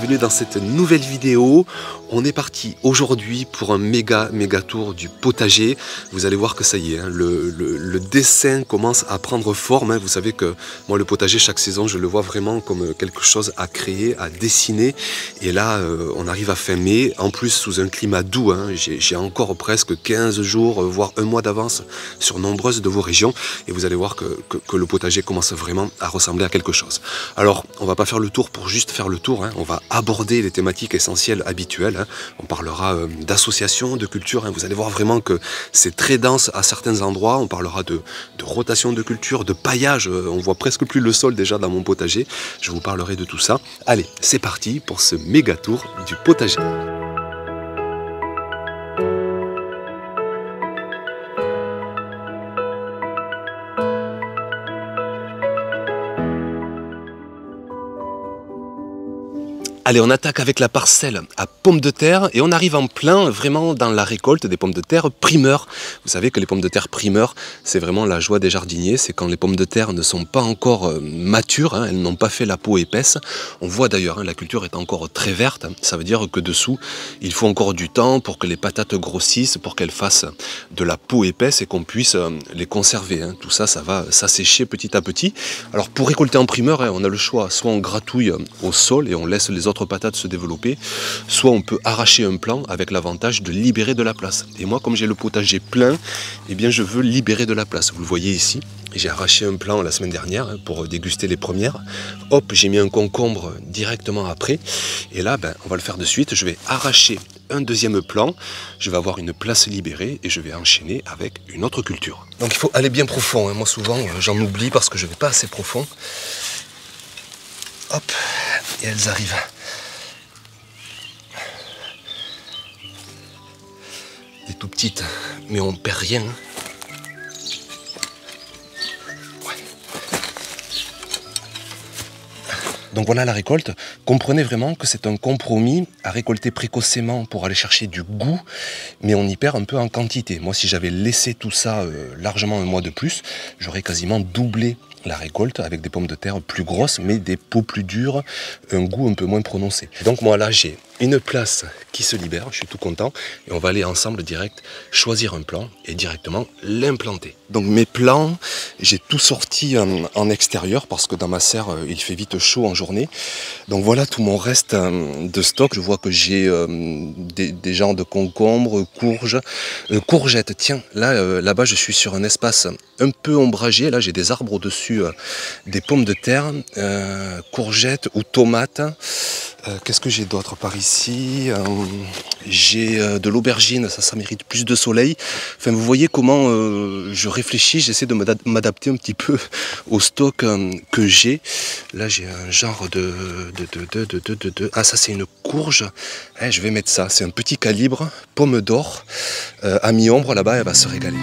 bienvenue dans cette nouvelle vidéo. On est parti aujourd'hui pour un méga tour du potager. Vous allez voir que ça y est, hein, le dessin commence à prendre forme. Hein. Vous savez que moi le potager chaque saison je le vois vraiment comme quelque chose à créer, à dessiner. Et là on arrive à fin mai, en plus sous un climat doux. Hein. J'ai encore presque 15 jours, voire un mois d'avance sur nombreuses de vos régions. Et vous allez voir que le potager commence vraiment à ressembler à quelque chose. Alors on va pas faire le tour pour juste faire le tour. Hein. On va aborder les thématiques essentielles habituelles. Hein. On parlera d'associations, de culture. Hein. Vous allez voir vraiment que c'est très dense à certains endroits. On parlera de rotation de culture, de paillage. On voit presque plus le sol déjà dans mon potager. Je vous parlerai de tout ça. Allez, c'est parti pour ce méga tour du potager. Allez, on attaque avec la parcelle à pommes de terre et on arrive en plein vraiment dans la récolte des pommes de terre primeurs. Vous savez que les pommes de terre primeurs, c'est vraiment la joie des jardiniers. C'est quand les pommes de terre ne sont pas encore matures, hein, elles n'ont pas fait la peau épaisse. On voit d'ailleurs, hein, la culture est encore très verte. Ça veut dire que dessous, il faut encore du temps pour que les patates grossissent, pour qu'elles fassent de la peau épaisse et qu'on puisse les conserver. Hein. Tout ça, ça va s'assécher petit à petit. Alors pour récolter en primeur, hein, on a le choix. Soit on gratouille au sol et on laisse les autres patates se développer, soit on peut arracher un plant avec l'avantage de libérer de la place. Et moi, comme j'ai le potager plein, eh bien je veux libérer de la place. Vous le voyez ici, j'ai arraché un plant la semaine dernière, hein, pour déguster les premières. Hop, j'ai mis un concombre directement après. Et là, on va le faire de suite. Je vais arracher un deuxième plant, je vais avoir une place libérée et je vais enchaîner avec une autre culture. Donc il faut aller bien profond. Hein. Moi souvent, j'en oublie parce que je ne vais pas assez profond. Hop, et elles arrivent. Des tout petites, mais on perd rien. Ouais. Donc voilà la récolte. Comprenez vraiment que c'est un compromis à récolter précocement pour aller chercher du goût, mais on y perd un peu en quantité. Moi, si j'avais laissé tout ça largement un mois de plus, j'aurais quasiment doublé la récolte avec des pommes de terre plus grosses, mais des peaux plus dures, un goût un peu moins prononcé. Donc moi là, j'ai une place qui se libère, je suis tout content, et on va aller ensemble direct choisir un plant et directement l'implanter. Donc mes plants, j'ai tout sorti en extérieur parce que dans ma serre, il fait vite chaud en journée. Donc voilà tout mon reste de stock. Je vois que j'ai des genres de concombres, courgettes. Tiens, là-bas, je suis sur un espace un peu ombragé. Là, j'ai des arbres au-dessus, des pommes de terre, courgettes ou tomates. Qu'est-ce que j'ai d'autre par ici? J'ai de l'aubergine, ça mérite plus de soleil. Enfin, vous voyez comment je réfléchis, j'essaie de m'adapter un petit peu au stock que j'ai. Là, j'ai un genre Ah, ça, c'est une courge. Je vais mettre ça. C'est un petit calibre, pomme d'or, à mi-ombre. Là-bas, elle va se régaler.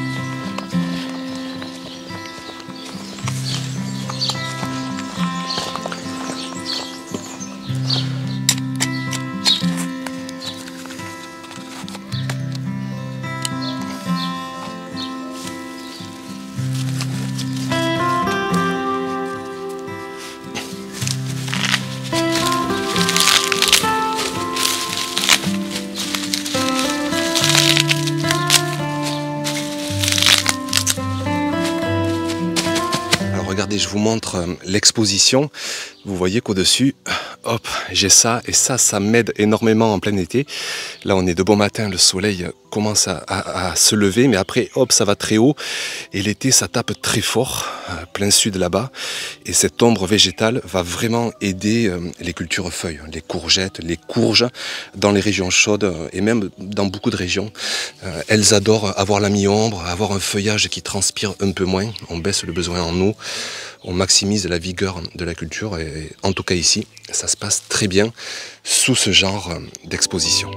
Regardez, je vous montre l'exposition. Vous voyez qu'au-dessus, hop, j'ai ça. Et ça m'aide énormément en plein été. Là, on est de bon matin, le soleil commence à se lever. Mais après, hop, ça va très haut. Et l'été, ça tape très fort, plein sud là-bas. Et cette ombre végétale va vraiment aider les cultures feuilles, les courgettes, les courges, dans les régions chaudes et même dans beaucoup de régions. Elles adorent avoir la mi-ombre, avoir un feuillage qui transpire un peu moins. On baisse le besoin en eau. On maximise la vigueur de la culture et en tout cas ici, ça se passe très bien sous ce genre d'exposition.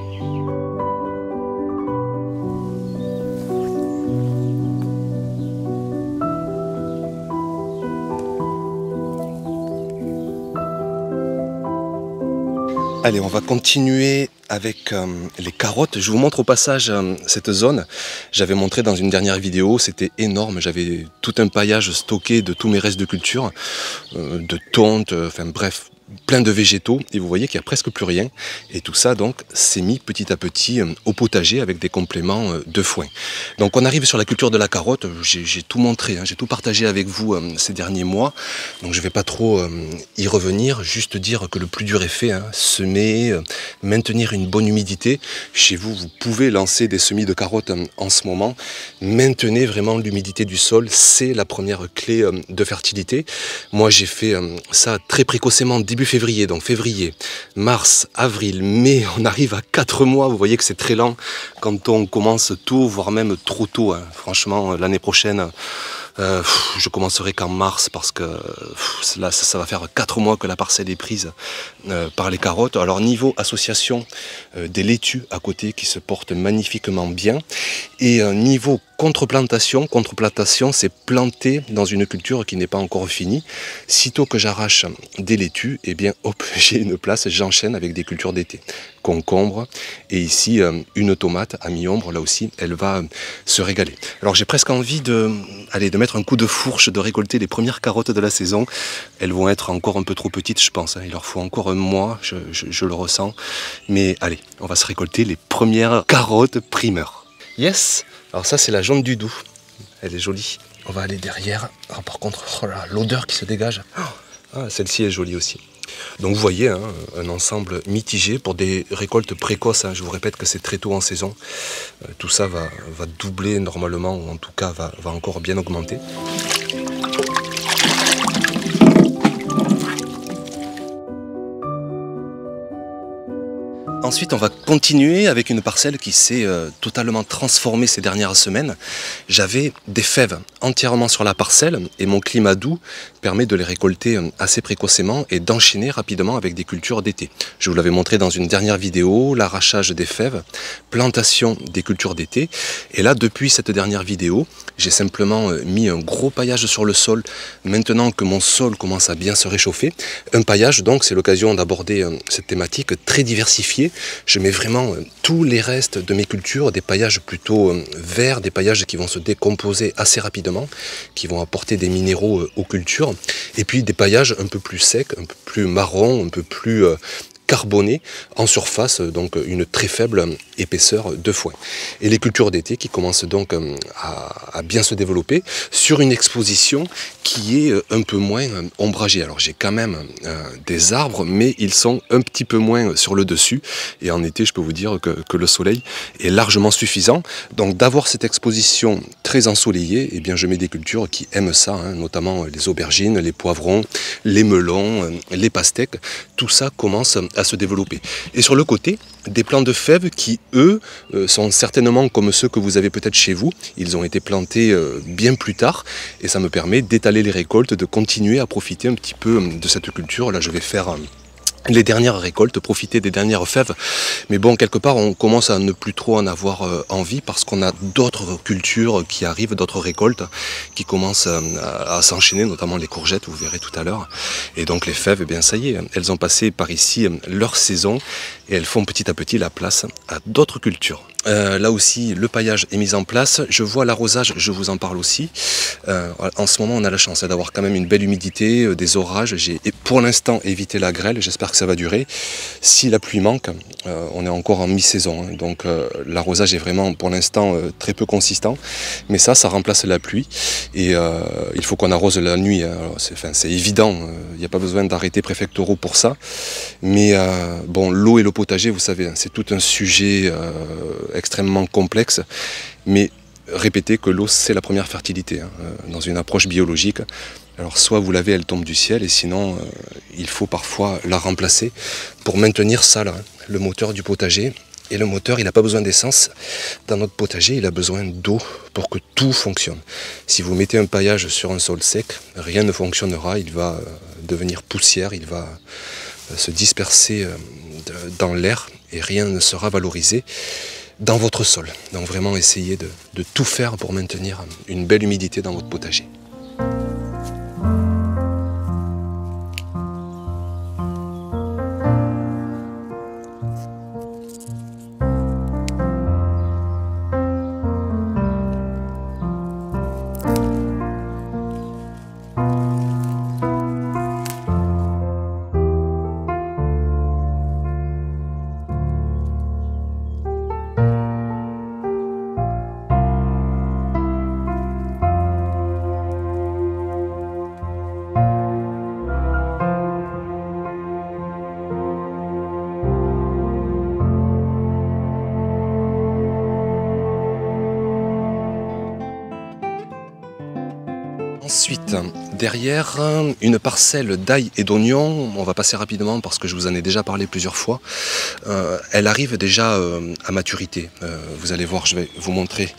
Allez, on va continuer avec les carottes. Je vous montre au passage cette zone. J'avais montré dans une dernière vidéo, c'était énorme. J'avais tout un paillage stocké de tous mes restes de culture, de tonte, enfin bref, plein de végétaux et vous voyez qu'il n'y a presque plus rien. Et tout ça donc s'est mis petit à petit au potager avec des compléments de foin. Donc on arrive sur la culture de la carotte, j'ai tout montré, j'ai tout partagé avec vous ces derniers mois. Donc je ne vais pas trop y revenir, juste dire que le plus dur est fait, semer, maintenir une bonne humidité. Chez vous, vous pouvez lancer des semis de carottes en ce moment. Maintenez vraiment l'humidité du sol, c'est la première clé de fertilité. Moi j'ai fait ça très précocement début février, donc février, mars, avril, mai, on arrive à 4 mois, vous voyez que c'est très lent quand on commence tôt, voire même trop tôt. Franchement, l'année prochaine, je commencerai qu'en mars parce que là, ça va faire 4 mois que la parcelle est prise par les carottes. Alors niveau association, des laitues à côté qui se portent magnifiquement bien. Et niveau contreplantation, c'est planter dans une culture qui n'est pas encore finie. Sitôt que j'arrache des laitues, eh bien hop, j'ai une place, j'enchaîne avec des cultures d'été. Concombre et ici une tomate à mi-ombre, là aussi elle va se régaler. Alors j'ai presque envie de mettre un coup de fourche, de récolter les premières carottes de la saison. Elles vont être encore un peu trop petites je pense, il leur faut encore un mois, je le ressens. Mais allez, on va se récolter les premières carottes primeurs. Yes. Alors ça c'est la jaune du Doubs, elle est jolie. On va aller derrière. Alors, par contre, oh là, l'odeur qui se dégage. Celle-ci est jolie aussi. Donc vous voyez, un ensemble mitigé pour des récoltes précoces. Je vous répète que c'est très tôt en saison. Tout ça va doubler normalement, ou en tout cas va encore bien augmenter. Ensuite, on va continuer avec une parcelle qui s'est totalement transformée ces dernières semaines. J'avais des fèves entièrement sur la parcelle et mon climat doux permet de les récolter assez précocement et d'enchaîner rapidement avec des cultures d'été. Je vous l'avais montré dans une dernière vidéo, l'arrachage des fèves, plantation des cultures d'été. Et là, depuis cette dernière vidéo, j'ai simplement mis un gros paillage sur le sol. Maintenant que mon sol commence à bien se réchauffer, un paillage, donc c'est l'occasion d'aborder cette thématique très diversifiée. Je mets vraiment tous les restes de mes cultures, des paillages plutôt verts, des paillages qui vont se décomposer assez rapidement, qui vont apporter des minéraux aux cultures, et puis des paillages un peu plus secs, un peu plus marrons, un peu plus carbonés en surface, donc une très faible épaisseur de foin. Et les cultures d'été qui commencent donc à bien se développer sur une exposition qui est un peu moins ombragée. Alors j'ai quand même des arbres, mais ils sont un petit peu moins sur le dessus. Et en été, je peux vous dire que le soleil est largement suffisant. Donc d'avoir cette exposition très ensoleillée, eh bien je mets des cultures qui aiment ça, notamment les aubergines, les poivrons, les melons, les pastèques. Tout ça commence à se développer. Et sur le côté, des plants de fèves qui, eux, sont certainement comme ceux que vous avez peut-être chez vous. Ils ont été plantés bien plus tard et ça me permet d'étaler les récoltes, de continuer à profiter un petit peu de cette culture. Là, je vais faire les dernières récoltes, profiter des dernières fèves. Mais bon, quelque part, on commence à ne plus trop en avoir envie parce qu'on a d'autres cultures qui arrivent, d'autres récoltes qui commencent à s'enchaîner, notamment les courgettes, vous verrez tout à l'heure. Et donc les fèves, eh bien ça y est, elles ont passé par ici leur saison et elles font petit à petit la place à d'autres cultures. Là aussi, le paillage est mis en place. Je vois l'arrosage, je vous en parle aussi. En ce moment, on a la chance d'avoir quand même une belle humidité, des orages. J'ai pour l'instant évité la grêle, j'espère que ça va durer. Si la pluie manque, on est encore en mi-saison. Donc l'arrosage est vraiment pour l'instant très peu consistant. Mais ça remplace la pluie. Et il faut qu'on arrose la nuit. C'est évident, il n'y a pas besoin d'arrêtés préfectoraux pour ça. Mais bon, l'eau et le potager, vous savez, c'est tout un sujet extrêmement complexe, mais répétez que l'eau c'est la première fertilité dans une approche biologique. Alors soit vous l'avez, elle tombe du ciel, et sinon il faut parfois la remplacer pour maintenir ça là, le moteur du potager. Et le moteur, il n'a pas besoin d'essence dans notre potager, il a besoin d'eau pour que tout fonctionne. Si vous mettez un paillage sur un sol sec, rien ne fonctionnera, il va devenir poussière, il va se disperser dans l'air et rien ne sera valorisé dans votre sol. Donc vraiment essayez de tout faire pour maintenir une belle humidité dans votre potager. Ensuite, derrière, une parcelle d'ail et d'oignons. On va passer rapidement parce que je vous en ai déjà parlé plusieurs fois. Elle arrive déjà à maturité. Vous allez voir, je vais vous montrer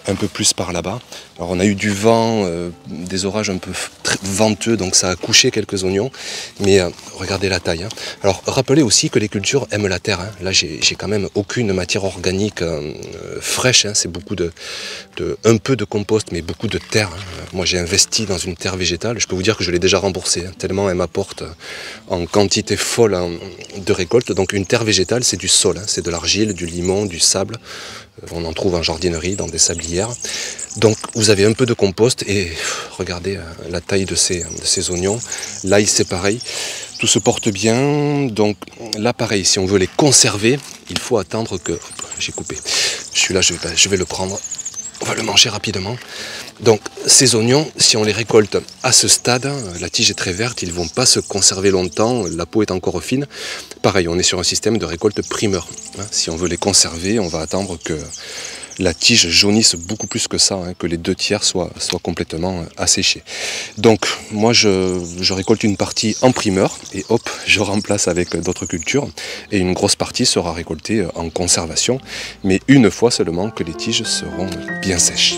un peu plus par là-bas. Alors on a eu du vent, des orages un peu venteux, donc ça a couché quelques oignons, mais regardez la taille. Hein. Alors rappelez aussi que les cultures aiment la terre. Hein. Là j'ai quand même aucune matière organique fraîche, hein. C'est beaucoup un peu de compost, mais beaucoup de terre. Hein. Moi j'ai investi dans une terre végétale, je peux vous dire que je l'ai déjà remboursée, hein, tellement elle m'apporte en quantité folle de récolte. Donc une terre végétale, c'est du sol, hein. C'est de l'argile, du limon, du sable. On en trouve en jardinerie, dans des sablières. Donc vous avez un peu de compost et regardez la taille de ces oignons. L'ail c'est pareil, tout se porte bien. Donc là pareil, si on veut les conserver, il faut attendre que... J'ai coupé, celui-là je vais le prendre, on va le manger rapidement. Donc ces oignons, si on les récolte à ce stade, la tige est très verte, ils ne vont pas se conserver longtemps, la peau est encore fine. Pareil, on est sur un système de récolte primeur. Si on veut les conserver, on va attendre que la tige jaunisse beaucoup plus que ça, hein, que les 2/3 soient complètement asséchés. Donc moi je récolte une partie en primeur et hop, je remplace avec d'autres cultures et une grosse partie sera récoltée en conservation, mais une fois seulement que les tiges seront bien sèches.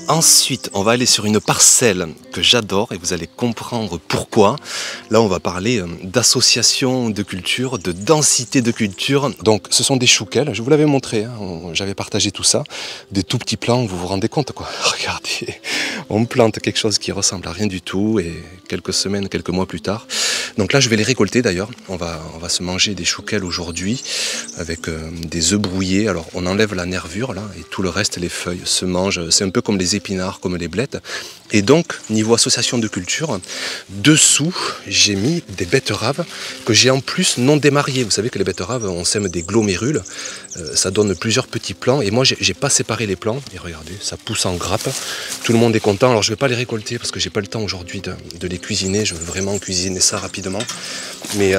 Ensuite, on va aller sur une parcelle que j'adore et vous allez comprendre pourquoi. Là, on va parler d'association de culture, de densité de culture. Donc, ce sont des chouquelles, je vous l'avais montré, hein, j'avais partagé tout ça. Des tout petits plants, vous vous rendez compte quoi. Regardez, on plante quelque chose qui ressemble à rien du tout et quelques semaines, quelques mois plus tard. Donc là, je vais les récolter d'ailleurs. On va se manger des chouquelles aujourd'hui avec des œufs brouillés. Alors, on enlève la nervure là et tout le reste, les feuilles se mangent. C'est un peu comme les épinards, comme les blettes. Et donc, niveau association de culture, dessous, j'ai mis des betteraves que j'ai en plus non démariées. Vous savez que les betteraves, on sème des glomérules. Ça donne plusieurs petits plants. Et moi, j'ai pas séparé les plants. Et regardez, ça pousse en grappe. Tout le monde est content. Alors, je vais pas les récolter parce que j'ai pas le temps aujourd'hui de les cuisiner. Je veux vraiment cuisiner ça rapidement. Mais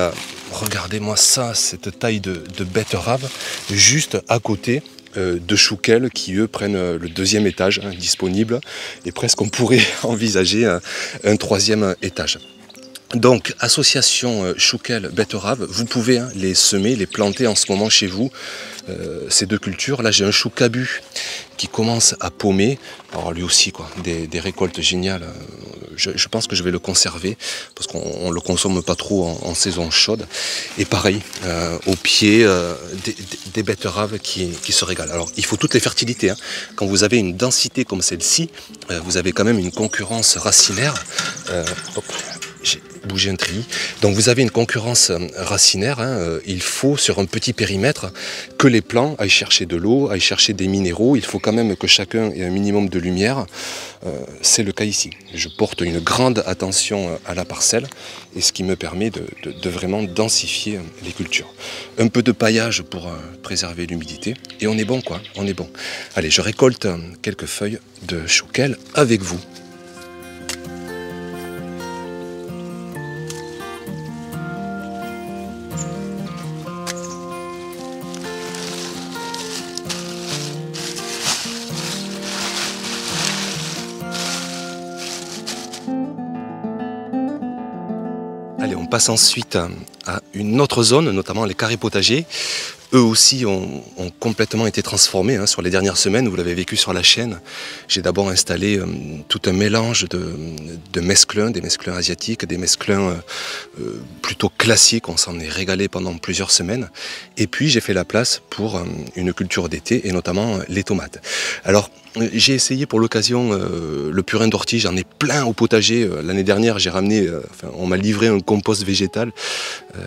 regardez-moi ça, cette taille de betterave juste à côté de chouquelles qui eux prennent le 2e étage disponible et presque on pourrait envisager un 3e étage. Donc association chouquelles betterave, vous pouvez les semer, les planter en ce moment chez vous, ces deux cultures. Là j'ai un chou cabu qui commence à pommer, alors lui aussi quoi, des récoltes géniales. Je pense que je vais le conserver parce qu'on ne le consomme pas trop en saison chaude. Et pareil, au pied des betteraves qui se régalent. Alors il faut toutes les fertilités. Hein. Quand vous avez une densité comme celle-ci, vous avez quand même une concurrence racinaire. Hop, j'ai bougé un treillis. Donc vous avez une concurrence racinaire. Hein. Il faut sur un petit périmètre que les plants aillent chercher de l'eau, aillent chercher des minéraux. Il faut quand même que chacun ait un minimum de lumière. C'est le cas ici. Je porte une grande attention à la parcelle et ce qui me permet de vraiment densifier les cultures. Un peu de paillage pour préserver l'humidité et on est bon quoi, on est bon. Allez, je récolte quelques feuilles de chouquelles avec vous. Allez, on passe ensuite à une autre zone, notamment les carrés potagers. Eux aussi ont complètement été transformés sur les dernières semaines, vous l'avez vécu sur la chaîne. J'ai d'abord installé tout un mélange de mesclins, des mesclins asiatiques, des mesclins plutôt classiques, on s'en est régalé pendant plusieurs semaines. Et puis j'ai fait la place pour une culture d'été et notamment les tomates. Alors, J'ai essayé pour l'occasion le purin d'ortie, j'en ai plein au potager. L'année dernière, j'ai ramené, on m'a livré un compost végétal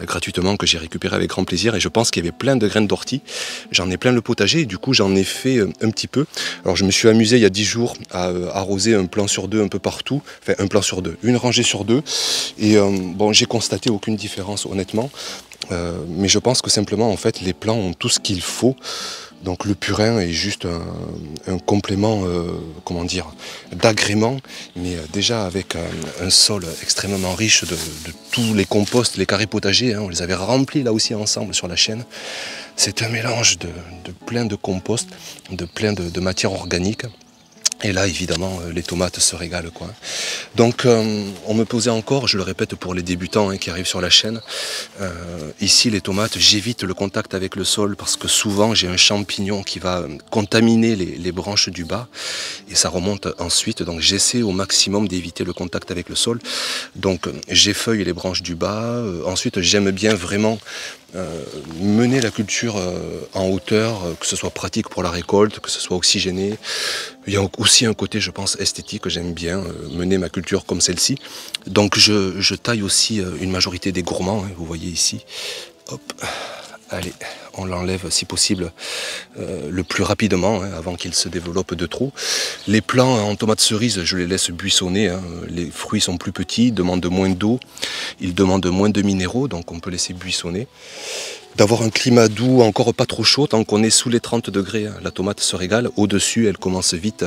gratuitement que j'ai récupéré avec grand plaisir et je pense qu'il y avait plein de graines d'ortie. J'en ai plein le potager et du coup j'en ai fait un petit peu. Alors je me suis amusé il y a 10 jours à arroser un plan sur deux un peu partout, enfin un plan sur deux, une rangée sur deux et bon, j'ai constaté aucune différence honnêtement, mais je pense que simplement en fait les plants ont tout ce qu'il faut. Donc le purin est juste un complément, comment dire, d'agrément, mais déjà avec un sol extrêmement riche de tous les composts, les carrés potagers, hein, on les avait remplis là aussi ensemble sur la chaîne. C'est un mélange de plein de compost, de plein de matières organiques. Et là, évidemment, les tomates se régalent, quoi. Donc, on me posait encore, je le répète pour les débutants qui arrivent sur la chaîne, ici, les tomates, j'évite le contact avec le sol parce que souvent, j'ai un champignon qui va contaminer les branches du bas et ça remonte ensuite. Donc, j'essaie au maximum d'éviter le contact avec le sol. Donc, j'effeuille les branches du bas. Ensuite, j'aime bien vraiment mener la culture en hauteur, que ce soit pratique pour la récolte, que ce soit oxygéné. Il y a aussi un côté, je pense, esthétique que j'aime bien, mener ma culture comme celle-ci. Donc je taille aussi une majorité des gourmands, hein, vous voyez ici. Hop, allez, on l'enlève si possible le plus rapidement, hein, avant qu'il se développe de trop. Les plants en tomates cerises, je les laisse buissonner, hein. Les fruits sont plus petits, demandent moins d'eau, ils demandent moins de minéraux, donc on peut laisser buissonner. D'avoir un climat doux, encore pas trop chaud, tant qu'on est sous les 30 degrés, la tomate se régale. Au-dessus, elle commence vite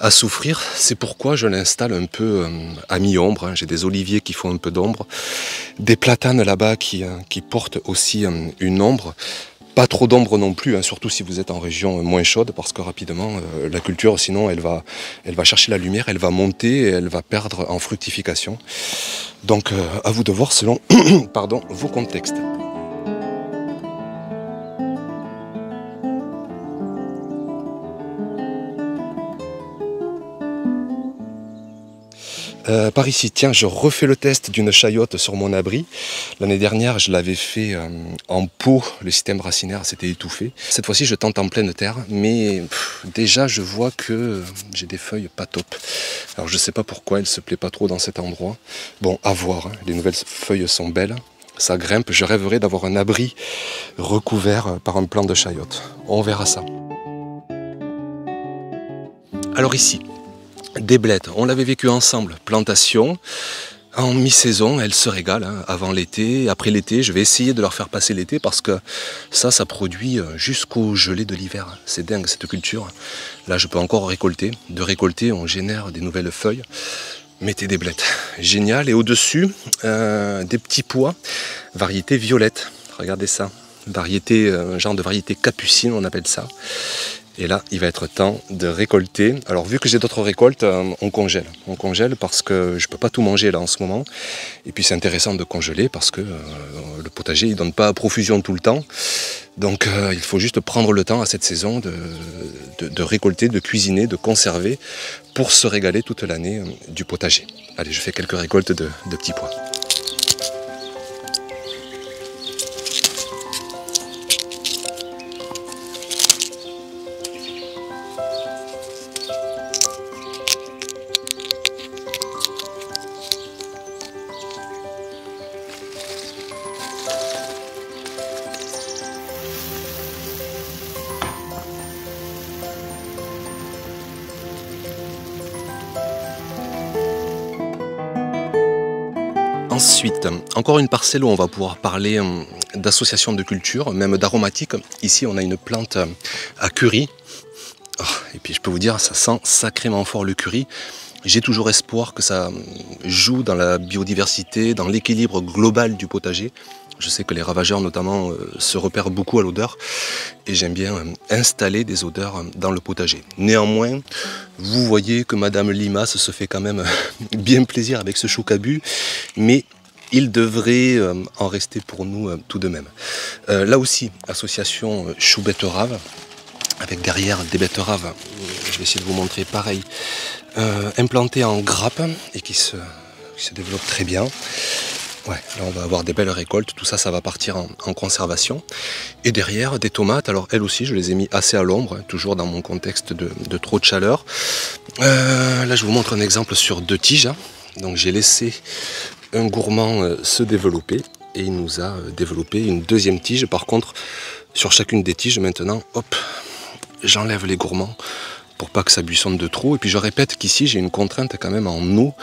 à souffrir. C'est pourquoi je l'installe un peu à mi-ombre. J'ai des oliviers qui font un peu d'ombre, des platanes là-bas qui portent aussi une ombre. Pas trop d'ombre non plus, hein, surtout si vous êtes en région moins chaude, parce que rapidement, la culture, sinon, elle va chercher la lumière, elle va monter et elle va perdre en fructification. Donc, à vous de voir selon pardon, vos contextes. Par ici, tiens, je refais le test d'une chayote sur mon abri. L'année dernière, je l'avais fait en pot, le système racinaire s'était étouffé. Cette fois-ci, je tente en pleine terre, mais déjà, je vois que j'ai des feuilles pas top. Alors, je sais pas pourquoi elle se plaît pas trop dans cet endroit. Bon, à voir, hein. Les nouvelles feuilles sont belles, ça grimpe. Je rêverais d'avoir un abri recouvert par un plant de chayote. On verra ça. Alors ici, des blettes, on l'avait vécu ensemble, plantation, en mi-saison, elles se régalent, hein, avant l'été, après l'été, je vais essayer de leur faire passer l'été parce que ça produit jusqu'au gelé de l'hiver, c'est dingue cette culture. Là je peux encore récolter, de récolter on génère des nouvelles feuilles, mettez des blettes, génial, et au-dessus des petits pois, variété violette, regardez ça, variété, genre de variété capucine on appelle ça. Et là, il va être temps de récolter. Alors, vu que j'ai d'autres récoltes, on congèle. On congèle parce que je ne peux pas tout manger là en ce moment. Et puis, c'est intéressant de congeler parce que le potager, il ne donne pas à profusion tout le temps. Donc, il faut juste prendre le temps à cette saison de récolter, de cuisiner, de conserver pour se régaler toute l'année du potager. Allez, je fais quelques récoltes de petits pois. Ensuite, encore une parcelle où on va pouvoir parler d'association de culture, même d'aromatique. Ici, on a une plante à curry. Oh, et puis, je peux vous dire, ça sent sacrément fort le curry. J'ai toujours espoir que ça joue dans la biodiversité, dans l'équilibre global du potager. Je sais que les ravageurs, notamment, se repèrent beaucoup à l'odeur. Et j'aime bien installer des odeurs dans le potager. Néanmoins, vous voyez que Madame Limace se fait quand même bien plaisir avec ce choucabu. Mais il devrait en rester pour nous tout de même. Là aussi, association chou-betterave, avec derrière des betteraves, je vais essayer de vous montrer pareil, implantées en grappe et qui se développent très bien. Ouais, là on va avoir des belles récoltes, tout ça, ça va partir en conservation. Et derrière, des tomates, alors elles aussi, je les ai mis assez à l'ombre, hein, toujours dans mon contexte de trop de chaleur. Là, je vous montre un exemple sur 2 tiges. Hein. Donc j'ai laissé un gourmand se développer et il nous a développé une 2e tige. Par contre, sur chacune des tiges, maintenant, hop, j'enlève les gourmands pour pas que ça buissonne de trop. Et puis je répète qu'ici, j'ai une contrainte quand même en eau.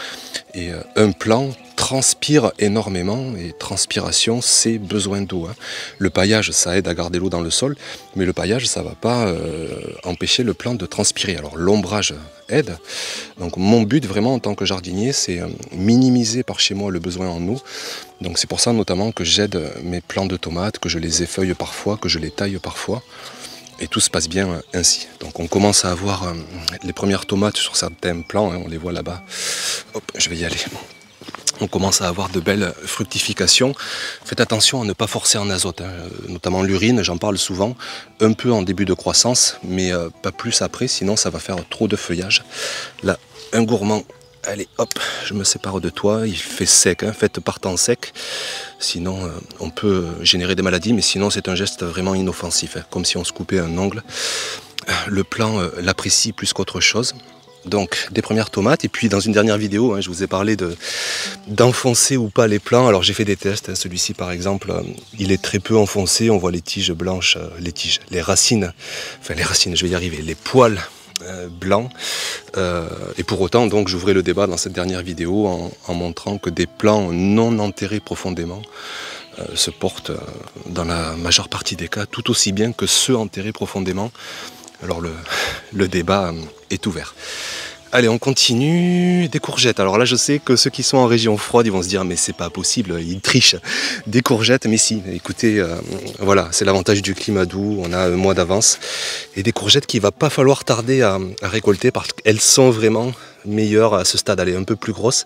Et un plant transpire énormément, et transpiration, c'est besoin d'eau. Hein. Le paillage, ça aide à garder l'eau dans le sol, mais le paillage, ça ne va pas empêcher le plant de transpirer. Alors l'ombrage aide. Donc mon but vraiment en tant que jardinier, c'est minimiser par chez moi le besoin en eau. Donc c'est pour ça notamment que j'aide mes plants de tomates, que je les effeuille parfois, que je les taille parfois. Et tout se passe bien ainsi. Donc on commence à avoir les premières tomates sur certains plants, hein, on les voit là-bas. Hop, je vais y aller. On commence à avoir de belles fructifications. Faites attention à ne pas forcer en azote, hein, notamment l'urine, j'en parle souvent, un peu en début de croissance, mais pas plus après, sinon ça va faire trop de feuillage. Là, un gourmand, allez hop, je me sépare de toi, il fait sec, hein, faites partant sec, sinon on peut générer des maladies, mais sinon c'est un geste vraiment inoffensif, hein, comme si on se coupait un ongle. Le plant l'apprécie plus qu'autre chose. Donc des premières tomates, et puis dans une dernière vidéo, hein, je vous ai parlé d'enfoncer ou pas les plants. Alors j'ai fait des tests, hein, celui-ci par exemple, il est très peu enfoncé, on voit les tiges blanches, les racines, je vais y arriver, les poils blancs. Et pour autant, donc j'ouvrais le débat dans cette dernière vidéo en montrant que des plants non enterrés profondément se portent dans la majeure partie des cas tout aussi bien que ceux enterrés profondément. Alors le débat est ouvert. Allez, on continue. Des courgettes. Alors là, je sais que ceux qui sont en région froide, ils vont se dire mais c'est pas possible, ils trichent. Des courgettes, mais si. Écoutez, voilà, c'est l'avantage du climat doux. On a un mois d'avance et des courgettes qu'il va pas falloir tarder à récolter parce qu'elles sont vraiment meilleures à ce stade. Elle est un peu plus grosse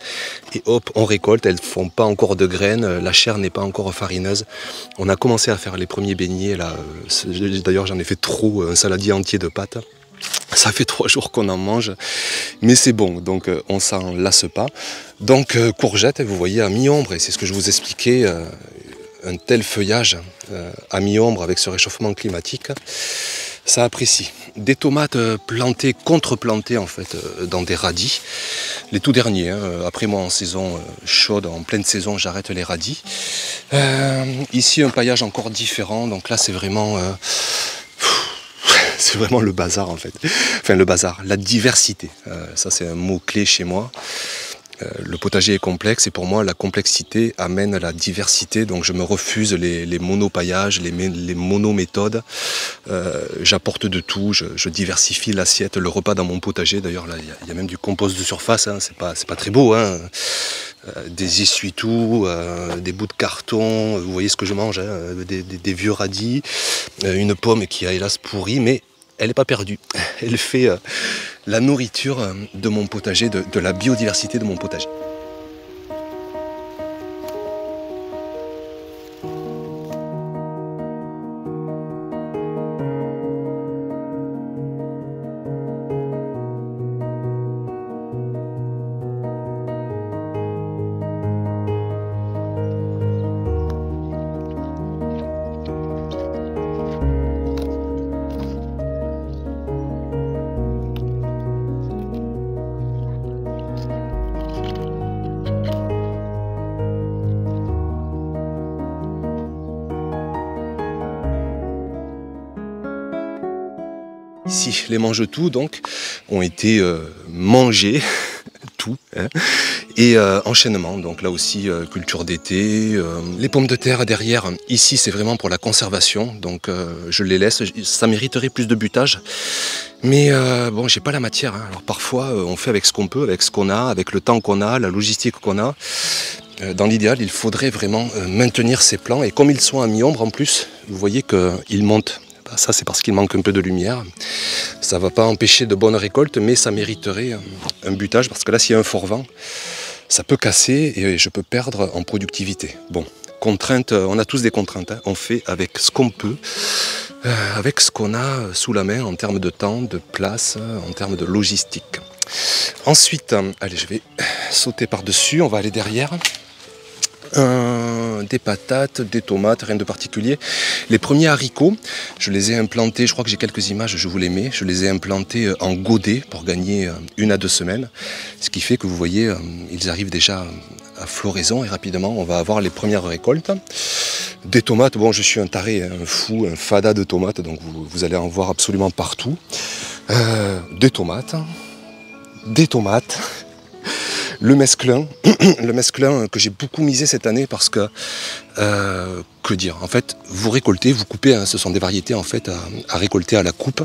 et hop, on récolte. Elles font pas encore de graines. La chair n'est pas encore farineuse. On a commencé à faire les premiers beignets là. D'ailleurs, j'en ai fait trop, un saladier entier de pâtes. Ça fait 3 jours qu'on en mange, mais c'est bon, donc on s'en lasse pas. Donc courgettes, vous voyez, à mi-ombre, et c'est ce que je vous expliquais, un tel feuillage à mi-ombre avec ce réchauffement climatique, ça apprécie. Des tomates plantées, contre-plantées en fait, dans des radis. Les tout derniers, hein, après moi en saison chaude, en pleine saison, j'arrête les radis. Ici un paillage encore différent, donc là c'est vraiment... c'est vraiment le bazar en fait. Enfin le bazar, la diversité. Ça c'est un mot clé chez moi. Le potager est complexe et pour moi la complexité amène la diversité. Donc je me refuse les monopaillages, les monométhodes. J'apporte de tout, je diversifie l'assiette, le repas dans mon potager. D'ailleurs là il y a même du compost de surface, hein. C'est pas très beau. Hein. Des essuie-tout, des bouts de carton, vous voyez ce que je mange, hein, des vieux radis, une pomme qui a hélas pourri, mais elle n'est pas perdue. Elle fait la nourriture de mon potager, de la biodiversité de mon potager. Ici, les mange-tout donc ont été mangés, tout, hein, et enchaînement, donc là aussi culture d'été, les pommes de terre derrière, ici c'est vraiment pour la conservation, donc je les laisse, ça mériterait plus de butage, mais bon j'ai pas la matière, hein. Alors parfois on fait avec ce qu'on peut, avec ce qu'on a, avec le temps qu'on a, la logistique qu'on a. Dans l'idéal, il faudrait vraiment maintenir ces plants, et comme ils sont à mi-ombre en plus, vous voyez qu'ils montent. Ça c'est parce qu'il manque un peu de lumière. Ça ne va pas empêcher de bonnes récoltes, mais ça mériterait un butage, parce que là s'il y a un fort vent, ça peut casser et je peux perdre en productivité. Bon, contraintes, on a tous des contraintes, hein. On fait avec ce qu'on peut, avec ce qu'on a sous la main en termes de temps, de place, en termes de logistique. Ensuite, allez je vais sauter par-dessus, on va aller derrière. Des patates, des tomates, rien de particulier. Les premiers haricots, je les ai implantés, je crois que j'ai quelques images, je vous les mets, je les ai implantés en godet pour gagner 1 à 2 semaines. Ce qui fait que vous voyez, ils arrivent déjà à floraison et rapidement on va avoir les premières récoltes. Des tomates, bon je suis un taré, un fou, un fada de tomates, donc vous allez en voir absolument partout. Des tomates. Le mesclun que j'ai beaucoup misé cette année parce que, que dire, en fait, vous récoltez, vous coupez, hein, ce sont des variétés en fait à récolter à la coupe.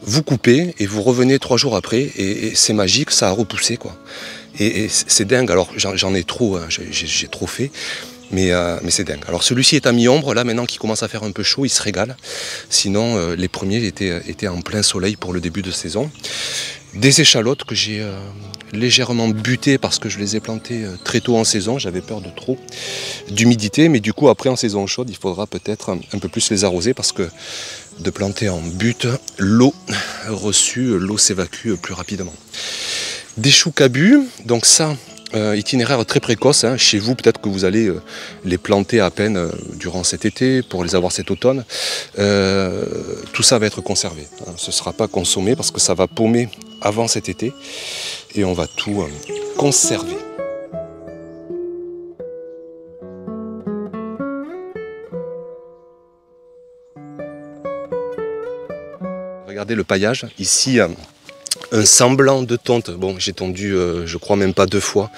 Vous coupez et vous revenez 3 jours après et c'est magique, ça a repoussé quoi. Et c'est dingue, alors j'en ai trop, hein, j'ai trop fait. Mais c'est dingue. Alors celui-ci est à mi-ombre, là maintenant qu'il commence à faire un peu chaud, il se régale. Sinon les premiers étaient en plein soleil pour le début de saison. Des échalotes que j'ai légèrement butées parce que je les ai plantées très tôt en saison, j'avais peur de trop d'humidité, mais du coup après en saison chaude il faudra peut-être un peu plus les arroser parce que de planter en butte, l'eau reçue, l'eau s'évacue plus rapidement. Des choux cabus, donc ça, itinéraire très précoce, hein. Chez vous peut-être que vous allez les planter à peine durant cet été pour les avoir cet automne. Tout ça va être conservé, hein. Ce ne sera pas consommé parce que ça va paumer avant cet été et on va tout conserver. Regardez le paillage, ici un semblant de tonte. Bon, j'ai tondu, je crois même pas 2 fois.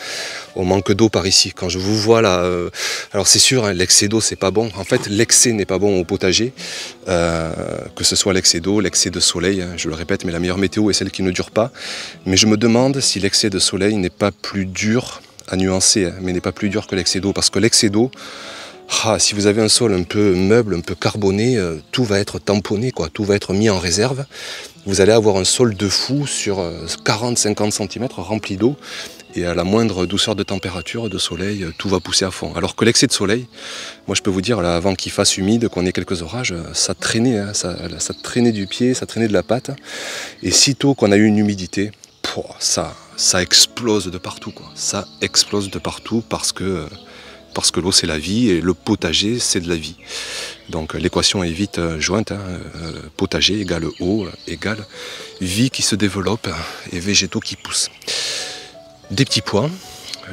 On manque d'eau par ici. Quand je vous vois là, alors c'est sûr, hein, l'excès d'eau c'est pas bon. En fait, l'excès n'est pas bon au potager, que ce soit l'excès d'eau, l'excès de soleil. Hein, je le répète, mais la meilleure météo est celle qui ne dure pas. Mais je me demande si l'excès de soleil n'est pas plus dur à nuancer, hein, mais n'est pas plus dur que l'excès d'eau, parce que l'excès d'eau, si vous avez un sol un peu meuble, un peu carboné, tout va être tamponné, quoi. Tout va être mis en réserve. Vous allez avoir un sol de fou sur 40-50 cm rempli d'eau et à la moindre douceur de température, de soleil, tout va pousser à fond. Alors que l'excès de soleil, moi je peux vous dire, là, avant qu'il fasse humide, qu'on ait quelques orages, ça traînait, hein, ça traînait du pied, ça traînait de la patte. Et sitôt qu'on a eu une humidité, ça explose de partout, quoi. Ça explose de partout parce que l'eau c'est la vie et le potager c'est de la vie. Donc l'équation est vite jointe, hein. Potager égale eau égale vie qui se développe et végétaux qui poussent. Des petits pois,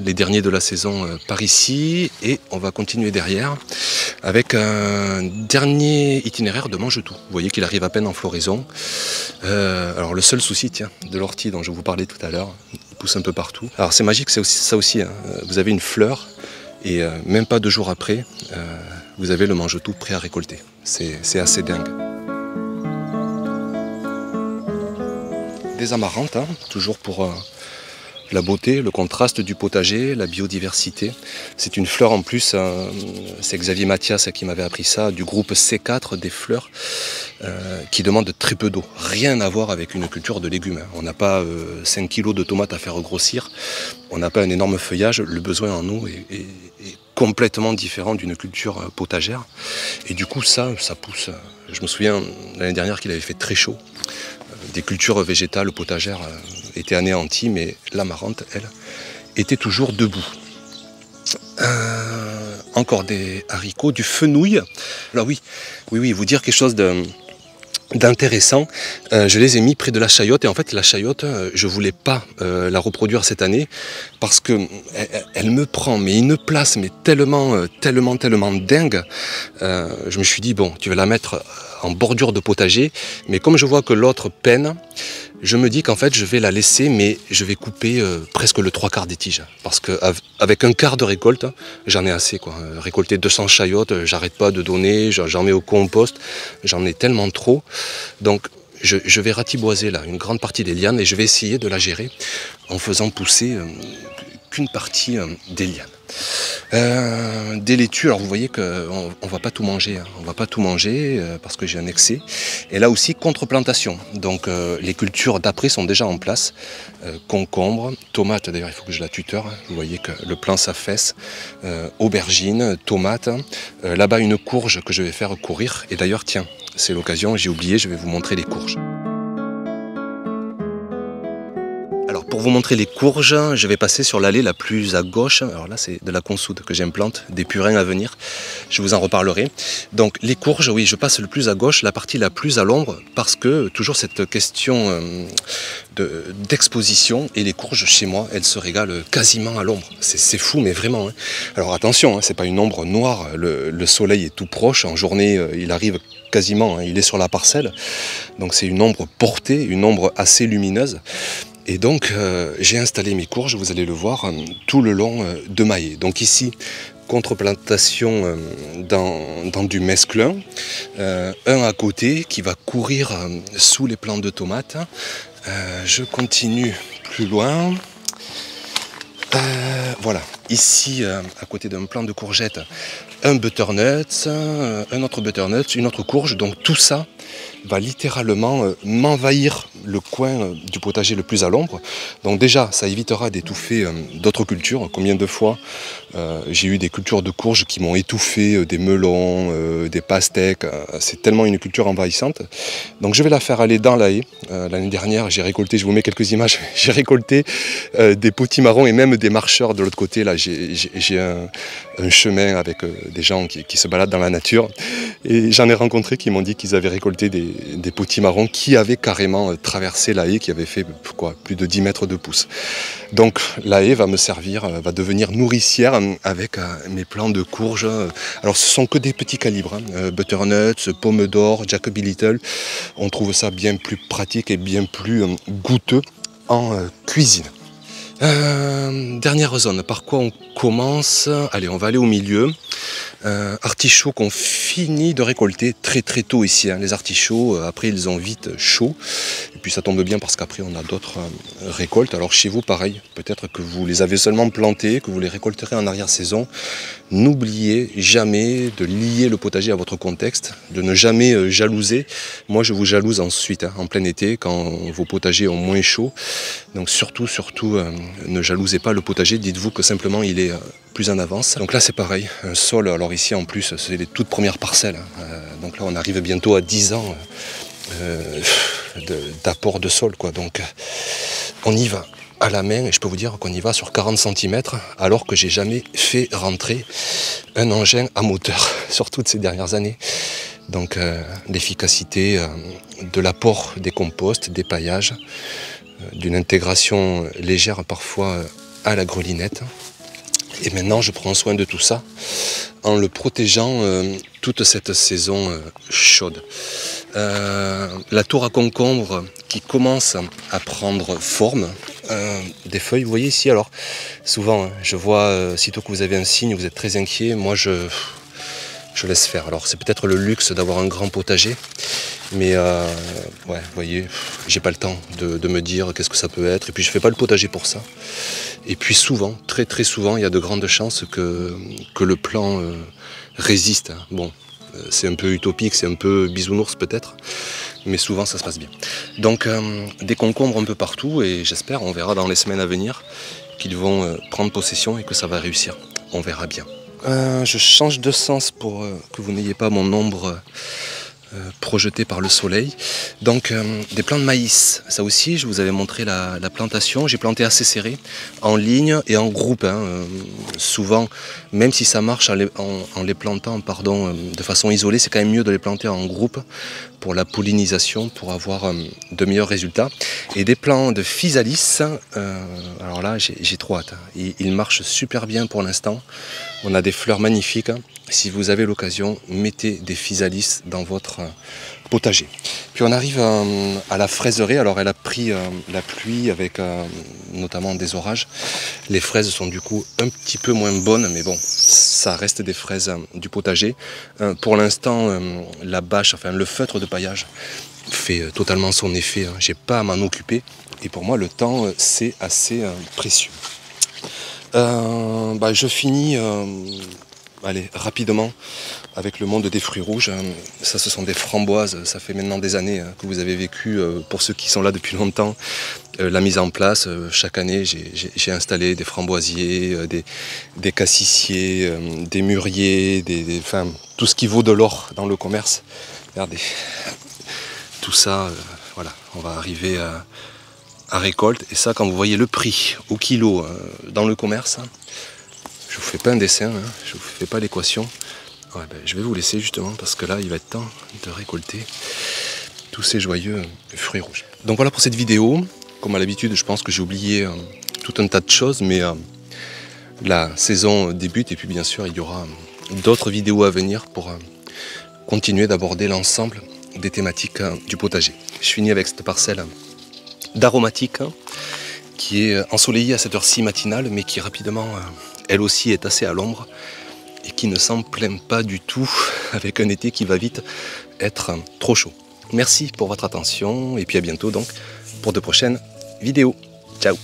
les derniers de la saison par ici, et on va continuer derrière avec un dernier itinéraire de mange-tout. Vous voyez qu'il arrive à peine en floraison. Alors le seul souci, tiens, de l'ortie dont je vous parlais tout à l'heure, il pousse un peu partout. Alors c'est magique, c'est aussi ça aussi, hein. Vous avez une fleur. Et même pas 2 jours après, vous avez le mange-tout prêt à récolter. C'est assez dingue. Des amarantes, hein, toujours pour la beauté, le contraste du potager, la biodiversité. C'est une fleur en plus, c'est Xavier Mathias qui m'avait appris ça, du groupe C4 des fleurs, qui demande très peu d'eau. Rien à voir avec une culture de légumes. On n'a pas 5 kg de tomates à faire grossir, on n'a pas un énorme feuillage, le besoin en eau est complètement différent d'une culture potagère. Et du coup ça pousse. Je me souviens l'année dernière qu'il avait fait très chaud. Des cultures végétales, potagères étaient anéanties, mais l'amarante, elle, était toujours debout. Encore des haricots, du fenouil. Alors oui, vous dire quelque chose d'intéressant. Je les ai mis près de la chayotte et en fait la chayotte, je voulais pas la reproduire cette année parce que elle me prend mais une place mais tellement dingue. Je me suis dit bon, tu vas la mettre en bordure de potager, mais comme je vois que l'autre peine, je me dis qu'en fait je vais la laisser, mais je vais couper presque le 3/4 des tiges, parce qu'avec un quart de récolte, j'en ai assez, quoi. Récolter 200 chayottes, j'arrête pas de donner, j'en mets au compost, j'en ai tellement trop, donc je vais ratiboiser là une grande partie des lianes et je vais essayer de la gérer en faisant pousser qu'une partie des lianes. Des laitues, alors vous voyez qu'on ne va pas tout manger, hein. On va pas tout manger parce que j'ai un excès. Et là aussi, contre-plantation. Donc les cultures d'après sont déjà en place. Concombre, tomate, d'ailleurs il faut que je la tuteur. Hein. Vous voyez que le plan s'affaisse. Aubergine, tomate. Là-bas une courge que je vais faire courir. Et d'ailleurs, tiens, c'est l'occasion, j'ai oublié, je vais vous montrer les courges. Alors pour vous montrer les courges, je vais passer sur l'allée la plus à gauche. Alors là, c'est de la consoude que j'implante, des purins à venir. Je vous en reparlerai. Donc les courges, oui, je passe le plus à gauche, la partie la plus à l'ombre, parce que toujours cette question d'exposition, et les courges chez moi, elles se régalent quasiment à l'ombre. C'est fou, mais vraiment. Hein. Alors attention, hein, c'est pas une ombre noire, le soleil est tout proche, en journée, il arrive quasiment, hein, il est sur la parcelle. Donc c'est une ombre portée, une ombre assez lumineuse. Et donc j'ai installé mes courges, vous allez le voir, tout le long de ma haie. Donc ici, contreplantation dans du mesclun, un à côté qui va courir sous les plants de tomates. Je continue plus loin. Voilà, ici à côté d'un plant de courgettes, un butternut, un autre butternut, une autre courge. Donc tout ça va littéralement m'envahir le coin du potager le plus à l'ombre. Donc déjà, ça évitera d'étouffer d'autres cultures. Combien de fois j'ai eu des cultures de courges qui m'ont étouffé, des melons, des pastèques. C'est tellement une culture envahissante. Donc je vais la faire aller dans la haie. L'année dernière, j'ai récolté, je vous mets quelques images, j'ai récolté des potimarrons et même des marcheurs de l'autre côté. Là, j'ai un chemin avec des gens qui se baladent dans la nature. Et j'en ai rencontré qui m'ont dit qu'ils avaient récolté des potimarrons qui avaient carrément traversé la haie, qui avait fait plus de 10 mètres de pouce. Donc la haie va me servir, va devenir nourricière avec mes plants de courges. Alors ce sont que des petits calibres, hein. Butternuts, pommes d'or, Jacoby Little. On trouve ça bien plus pratique et bien plus goûteux en cuisine. Dernière zone, par quoi on commence? Allez, on va aller au milieu. Artichauts qu'on finit de récolter très très tôt ici. Hein. Les artichauts, après ils ont vite chaud. Et puis ça tombe bien parce qu'après on a d'autres récoltes. Alors chez vous pareil, peut-être que vous les avez seulement plantés, que vous les récolterez en arrière-saison. N'oubliez jamais de lier le potager à votre contexte, de ne jamais jalouser. Moi je vous jalouse ensuite, hein, en plein été, quand vos potagers ont moins chaud. Donc surtout, ne jalousez pas le potager, dites-vous que simplement il est plus en avance. Donc là c'est pareil, un sol, alors ici en plus c'est les toutes premières parcelles. Donc là on arrive bientôt à 10 ans d'apport de sol, quoi. Donc on y va à la main et je peux vous dire qu'on y va sur 40 cm alors que j'ai jamais fait rentrer un engin à moteur sur toutes ces dernières années. Donc l'efficacité de l'apport des composts, des paillages, d'une intégration légère parfois à la grelinette. Et maintenant je prends soin de tout ça en le protégeant toute cette saison chaude. La tour à concombre qui commence à prendre forme, des feuilles, vous voyez ici, alors souvent je vois, sitôt que vous avez un signe, vous êtes très inquiet, moi je laisse faire. Alors c'est peut-être le luxe d'avoir un grand potager, mais ouais, vous voyez, j'ai pas le temps de me dire qu'est-ce que ça peut être, et puis je fais pas le potager pour ça. Et puis souvent, très très souvent, il y a de grandes chances que le plan résiste. Bon, c'est un peu utopique, c'est un peu bisounours peut-être, mais souvent ça se passe bien. Donc des concombres un peu partout, et j'espère, on verra dans les semaines à venir, qu'ils vont prendre possession et que ça va réussir. On verra bien. Je change de sens pour que vous n'ayez pas mon ombre projeté par le soleil. Donc des plants de maïs, ça aussi je vous avais montré la plantation, j'ai planté assez serré, en ligne et en groupe, hein. Souvent, même si ça marche en les plantant de façon isolée, c'est quand même mieux de les planter en groupe pour la pollinisation, pour avoir de meilleurs résultats. Et des plants de physalis, alors là j'ai trop hâte, hein. Ils marchent super bien pour l'instant, on a des fleurs magnifiques, hein. Si vous avez l'occasion, mettez des physalis dans votre potager. Puis on arrive à la fraiserie. Alors elle a pris la pluie avec notamment des orages. Les fraises sont du coup un petit peu moins bonnes, mais bon, ça reste des fraises du potager. Pour l'instant, la bâche, enfin le feutre de paillage fait totalement son effet. Hein. J'ai pas à m'en occuper. Et pour moi, le temps, c'est assez précieux. Je finis... Allez, rapidement, avec le monde des fruits rouges. Ça, ce sont des framboises. Ça fait maintenant des années que vous avez vécu, pour ceux qui sont là depuis longtemps, la mise en place. Chaque année, j'ai installé des framboisiers, des cassissiers, des mûriers, enfin, tout ce qui vaut de l'or dans le commerce. Regardez, tout ça, voilà, on va arriver à récolte. Et ça, quand vous voyez le prix au kilo dans le commerce, je vous fais pas un dessin, je vous fais pas l'équation. Ouais, je vais vous laisser justement parce que là, il va être temps de récolter tous ces joyeux fruits rouges. Donc voilà pour cette vidéo. Comme à l'habitude, je pense que j'ai oublié tout un tas de choses, mais la saison débute et puis bien sûr, il y aura d'autres vidéos à venir pour continuer d'aborder l'ensemble des thématiques du potager. Je finis avec cette parcelle d'aromatique qui est ensoleillée à cette heure-ci matinale, mais qui rapidement, elle aussi, est assez à l'ombre et qui ne s'en plaint pas du tout avec un été qui va vite être trop chaud. Merci pour votre attention et puis à bientôt donc pour de prochaines vidéos. Ciao!